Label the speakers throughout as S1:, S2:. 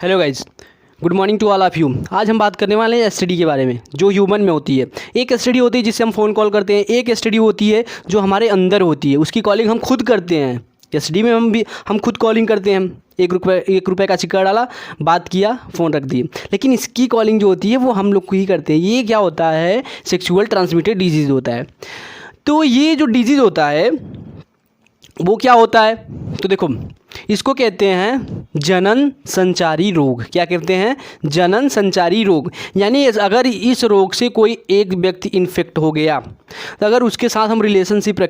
S1: Hello guys, good morning to all of you. आज हम बात करने वाले हैं एसटीडी के बारे में जो ह्यूमन में होती है। एक एसटीडी होती है जिससे हम फ़ोन कॉल करते हैं, एक एसटीडी होती है जो हमारे अंदर होती है, उसकी कॉलिंग हम खुद करते हैं। एसटीडी में हम खुद कॉलिंग करते हैं, एक रुपये का सिक्का डाला, बात किया, फ़ोन रख दिए। लेकिन इसकी कॉलिंग जो होती है वो हम लोग को ही करते हैं। ये क्या होता है, सेक्सुअल ट्रांसमिटेड डिजीज़ होता है। तो ये जो डिजीज़ होता है वो क्या होता है, तो देखो इसको कहते हैं जनन संचारी रोग। क्या कहते हैं? जनन संचारी रोग। यानी अगर इस रोग से कोई एक व्यक्ति इन्फेक्ट हो गया तो अगर उसके साथ हम रिलेशनशिप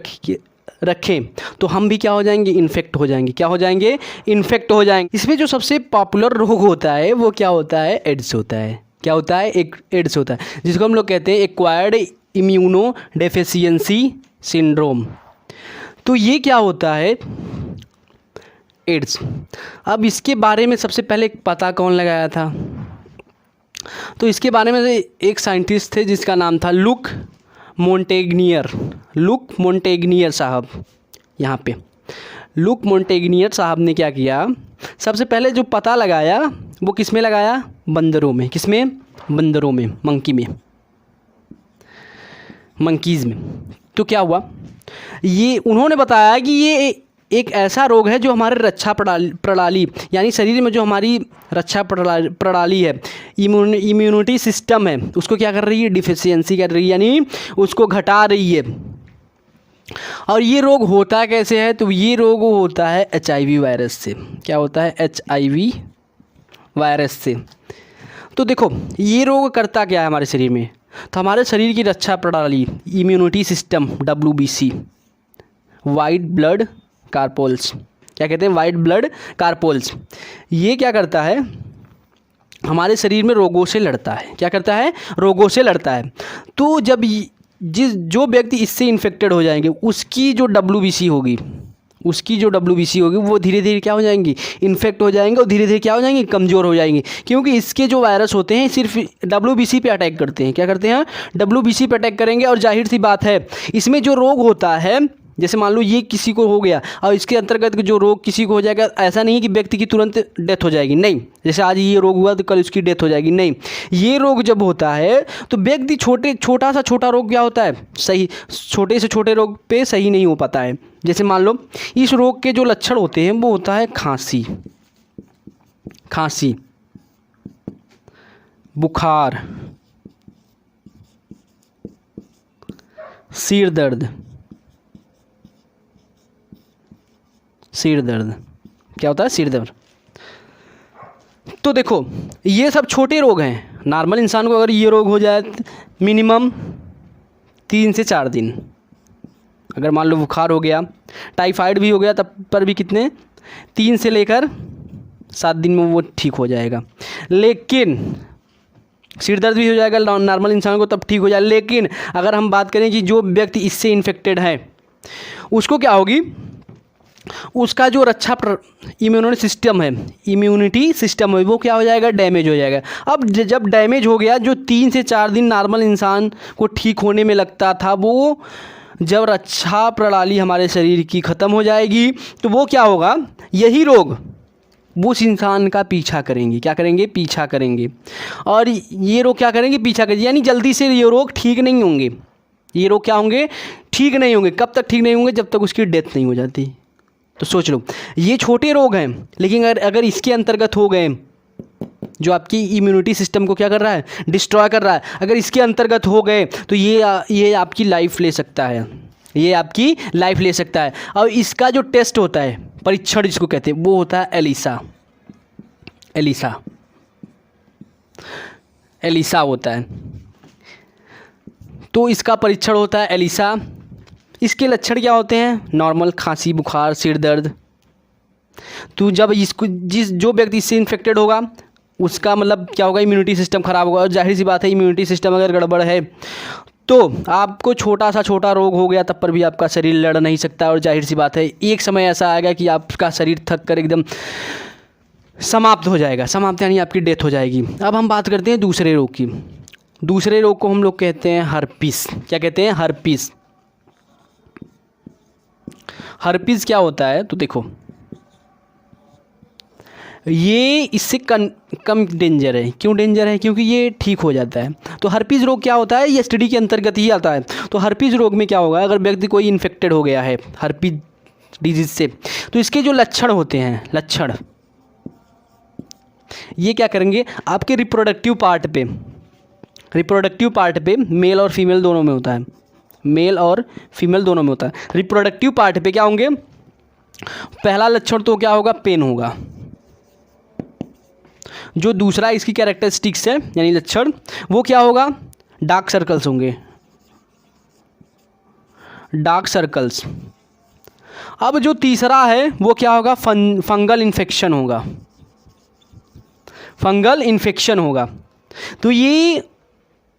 S1: रखें तो हम भी क्या हो जाएंगे, इन्फेक्ट हो जाएंगे। क्या हो जाएंगे? इन्फेक्ट हो जाएंगे। इसमें जो सबसे पॉपुलर रोग होता है वो क्या होता है? एड्स होता है। क्या होता है? एक एड्स होता है, जिसको हम लोग कहते हैं एक्वायर्ड इम्यूनो डेफिशिएंसी सिंड्रोम। तो ये क्या होता है? एड्स। अब इसके बारे में सबसे पहले पता कौन लगाया था? तो इसके बारे में एक साइंटिस्ट थे जिसका नाम था लुक मोंटेग्नियर साहब। यहाँ पे लुक मोंटेग्नियर साहब ने क्या किया, सबसे पहले जो पता लगाया वो किस में लगाया? बंदरों में। किस में? बंदरों में, मंकीज़ में। तो क्या हुआ, ये उन्होंने बताया कि ये एक ऐसा रोग है जो हमारे रक्षा प्रणाली यानी शरीर में जो हमारी रक्षा प्रणाली है, इम्यूनिटी सिस्टम है, उसको क्या कर रही है? डिफिशियंसी कर रही है, यानी उसको घटा रही है। और ये रोग होता कैसे है? तो ये रोग होता है HIV वायरस से। क्या होता है? HIV वायरस से। तो देखो ये रोग करता क्या है हमारे शरीर में? तो हमारे शरीर की रक्षा प्रणाली, immunity system, WBC, white blood corpuscles, क्या कहते हैं? White blood corpuscles. ये क्या करता है? हमारे शरीर में रोगों से लड़ता है। क्या करता है? रोगों से लड़ता है। तो जब जो व्यक्ति इससे इन्फेक्टेड हो जाएंगे उसकी जो WBC होगी वो धीरे धीरे क्या हो जाएंगी? इन्फेक्ट हो जाएंगे और धीरे धीरे क्या हो जाएंगी? कमज़ोर हो जाएंगी। क्योंकि इसके जो वायरस होते हैं सिर्फ WBC पे अटैक करते हैं। क्या करते हैं? WBC पे अटैक करेंगे। और जाहिर सी बात है इसमें जो रोग होता है, जैसे मान लो ये किसी को हो गया और इसके अंतर्गत जो रोग किसी को हो जाएगा, ऐसा नहीं कि व्यक्ति की तुरंत डेथ हो जाएगी, नहीं। जैसे आज ये रोग हुआ तो कल उसकी डेथ हो जाएगी, नहीं। ये रोग जब होता है तो व्यक्ति छोटा रोग क्या होता है, सही छोटे से छोटे रोग पे सही नहीं हो पाता है। जैसे मान लो इस रोग के जो लक्षण होते हैं वो होता है खांसी, बुखार, सिर दर्द। क्या होता है? सिर दर्द। तो देखो ये सब छोटे रोग हैं। नॉर्मल इंसान को अगर ये रोग हो जाए मिनिमम 3 से 4 दिन, अगर मान लो बुखार हो गया, टाइफाइड भी हो गया, तब पर भी कितने? 3 से लेकर 7 दिन में वो ठीक हो जाएगा। लेकिन सिर दर्द भी हो जाएगा नॉर्मल इंसान को, तब ठीक हो जाएगा। लेकिन अगर हम बात करें कि जो व्यक्ति इससे इन्फेक्टेड है उसको क्या होगी? उसका जो रक्षा इम्यूनिटी सिस्टम है वो क्या हो जाएगा? डैमेज हो जाएगा। अब जब डैमेज हो गया, जो 3 से 4 दिन नॉर्मल इंसान को ठीक होने में लगता था, वो जब रक्षा प्रणाली हमारे शरीर की ख़त्म हो जाएगी तो वो क्या होगा? यही रोग वो उस इंसान का पीछा करेंगे। क्या करेंगे? पीछा करेंगे। और ये रोग क्या करेंगे? पीछा करेंगे। यानी जल्दी से ये रोग ठीक नहीं होंगे। ये रोग क्या होंगे? ठीक नहीं होंगे। कब तक ठीक नहीं होंगे? जब तक उसकी डेथ नहीं हो जाती। तो सोच लो ये छोटे रोग हैं, लेकिन अगर इसके अंतर्गत हो गए, जो आपकी इम्यूनिटी सिस्टम को क्या कर रहा है? डिस्ट्रॉय कर रहा है, अगर इसके अंतर्गत हो गए तो ये आपकी लाइफ ले सकता है। ये आपकी लाइफ ले सकता है। और इसका जो टेस्ट होता है, परीक्षण जिसको कहते हैं, वो होता है एलिसा होता है। तो इसका परीक्षण होता है एलिसा। इसके लक्षण क्या होते हैं? नॉर्मल खांसी, बुखार, सिर दर्द। तो जब जो व्यक्ति इससे इन्फेक्टेड होगा उसका मतलब क्या होगा? इम्यूनिटी सिस्टम ख़राब होगा। और जाहिर सी बात है इम्यूनिटी सिस्टम अगर गड़बड़ है तो आपको छोटा रोग हो गया तब पर भी आपका शरीर लड़ नहीं सकता। और जाहिर सी बात है एक समय ऐसा आएगा कि आपका शरीर थक कर एकदम समाप्त हो जाएगा। समाप्त यानी आपकी डेथ हो जाएगी। अब हम बात करते हैं दूसरे रोग की। दूसरे रोग को हम लोग कहते हैं हर्पीस। क्या कहते हैं? हर्पीस क्या होता है? तो देखो ये इससे कम डेंजर है। क्यों डेंजर है? क्योंकि ये ठीक हो जाता है। तो हर्पीज़ रोग क्या होता है? ये एसटीडी के अंतर्गत ही आता है। तो हर्पीज़ रोग में क्या होगा, अगर व्यक्ति कोई इन्फेक्टेड हो गया है हर्पीज़ डिजीज़ से, तो इसके जो लक्षण होते हैं, लक्षण ये क्या करेंगे, आपके रिप्रोडक्टिव पार्ट पे मेल और फीमेल दोनों में होता है, मेल और फीमेल दोनों में होता है। रिप्रोडक्टिव पार्ट पे क्या होंगे, पहला लक्षण तो क्या होगा, पेन होगा। जो दूसरा इसकी कैरेक्टरिस्टिक्स है यानी लक्षण, वो क्या होगा, डार्क सर्कल्स होंगे, डार्क सर्कल्स। अब जो तीसरा है वो क्या होगा, फंगल इन्फेक्शन होगा, फंगल इन्फेक्शन होगा। तो ये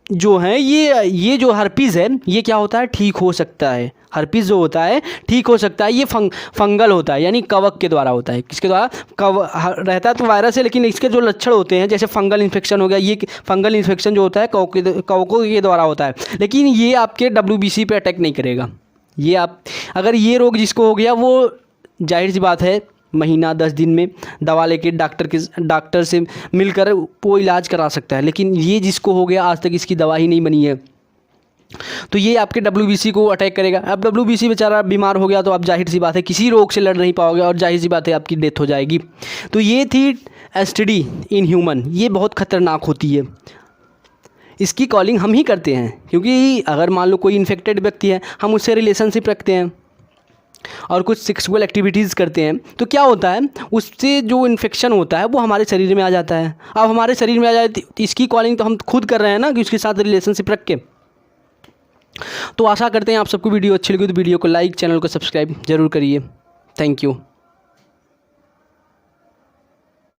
S1: जो है ये जो हर्पीज़ है ये क्या होता है, ठीक हो सकता है। हर्पीज़ जो होता है ठीक हो सकता है। ये फंगल होता है यानी कवक के द्वारा होता है। किसके द्वारा, रहता है तो वायरस है, लेकिन इसके जो लक्षण होते हैं जैसे फंगल इन्फेक्शन हो गया, ये फंगल इन्फेक्शन जो होता है कवकों के द्वारा होता है। लेकिन ये आपके WBC पे अटैक नहीं करेगा। ये आप अगर ये रोग जिसको हो गया वो जाहिर सी बात है महीना 10 दिन में दवा लेके डॉक्टर से मिलकर वो इलाज करा सकता है। लेकिन ये जिसको हो गया आज तक इसकी दवा ही नहीं बनी है, तो ये आपके WBC को अटैक करेगा। अब WBC बेचारा बीमार हो गया तो आप जाहिर सी बात है किसी रोग से लड़ नहीं पाओगे और जाहिर सी बात है आपकी डेथ हो जाएगी। तो ये थी STD इन ह्यूमन। ये बहुत ख़तरनाक होती है। इसकी कॉलिंग हम ही करते हैं, क्योंकि अगर मान लो कोई इन्फेक्टेड व्यक्ति है, हम उससे रिलेशनशिप रखते हैं और कुछ सेक्सुअल एक्टिविटीज़ करते हैं, तो क्या होता है उससे जो इन्फेक्शन होता है वो हमारे शरीर में आ जाता है। अब हमारे शरीर में आ जाए तो इसकी कॉलिंग तो हम खुद कर रहे हैं ना, कि उसके साथ रिलेशनशिप रख के। तो आशा करते हैं आप सबको वीडियो अच्छी लगी तो वीडियो को लाइक, चैनल को सब्सक्राइब जरूर करिए। Thank you.